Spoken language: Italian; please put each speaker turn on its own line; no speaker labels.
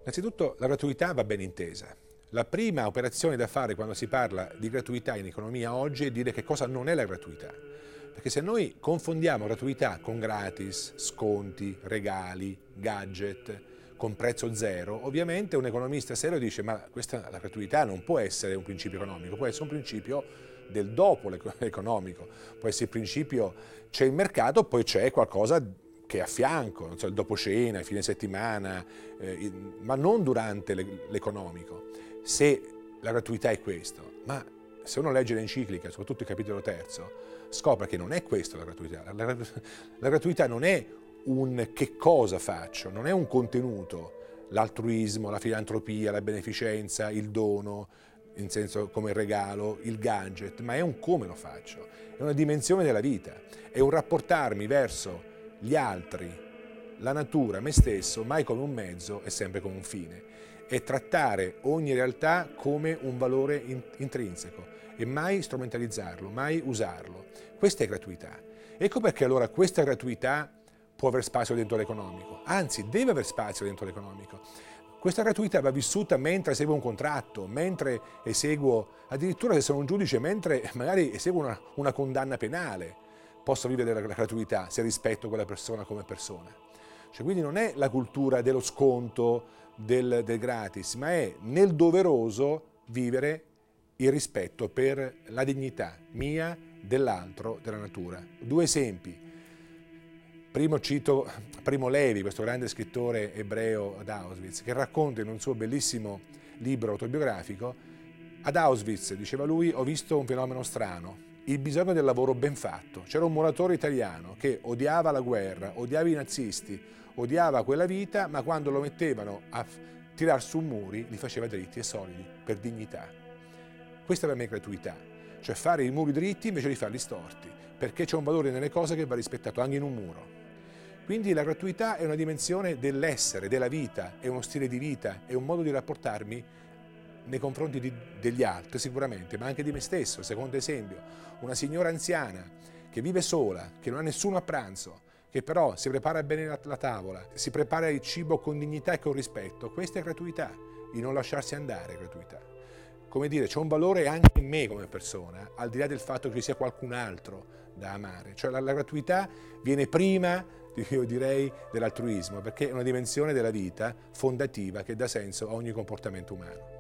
Innanzitutto la gratuità va ben intesa. La prima operazione da fare quando si parla di gratuità in economia oggi è dire che cosa non è la gratuità. Perché se noi confondiamo gratuità con gratis, sconti, regali, gadget, con prezzo zero, ovviamente un economista serio dice ma la gratuità non può essere un principio economico, può essere un principio del dopo economico, può essere il principio, c'è il mercato, poi c'è qualcosa che è a fianco, non so, il dopo cena, il fine settimana, ma non durante l'economico. Se la gratuità è questo, ma se uno legge l'enciclica, soprattutto il capitolo terzo, scopre che non è questo la gratuità. La gratuità non è un che cosa faccio, non è un contenuto, l'altruismo, la filantropia, la beneficenza, il dono, in senso come il regalo, il gadget, ma è un come lo faccio, è una dimensione della vita, è un rapportarmi verso gli altri, la natura, me stesso, mai come un mezzo e sempre come un fine, è trattare ogni realtà come un valore intrinseco e mai strumentalizzarlo, mai usarlo. Questa è gratuità. Ecco perché allora questa gratuità può aver spazio dentro l'economico, anzi deve aver spazio dentro l'economico. Questa gratuità va vissuta mentre eseguo un contratto, mentre eseguo, addirittura se sono un giudice, mentre magari eseguo una condanna penale, posso vivere la gratuità se rispetto quella persona come persona. Cioè, quindi non è la cultura dello sconto, del gratis, ma è nel doveroso vivere il rispetto per la dignità mia, dell'altro, della natura. Due esempi. Primo cito Primo Levi, questo grande scrittore ebreo ad Auschwitz, che racconta in un suo bellissimo libro autobiografico: ad Auschwitz, diceva lui, ho visto un fenomeno strano, il bisogno del lavoro ben fatto. C'era un muratore italiano che odiava la guerra, odiava i nazisti, odiava quella vita, ma quando lo mettevano a tirar su muri li faceva dritti e solidi, per dignità. Questa per me è gratuità, cioè fare i muri dritti invece di farli storti, perché c'è un valore nelle cose che va rispettato anche in un muro. Quindi la gratuità è una dimensione dell'essere, della vita, è uno stile di vita, è un modo di rapportarmi nei confronti degli altri sicuramente, ma anche di me stesso. Secondo esempio, una signora anziana che vive sola, che non ha nessuno a pranzo, che però si prepara bene la tavola, si prepara il cibo con dignità e con rispetto, questa è gratuità, il non lasciarsi andare è gratuità. Come dire, c'è un valore anche in me come persona, al di là del fatto che ci sia qualcun altro da amare. Cioè la gratuità viene prima, io direi, dell'altruismo, perché è una dimensione della vita fondativa che dà senso a ogni comportamento umano.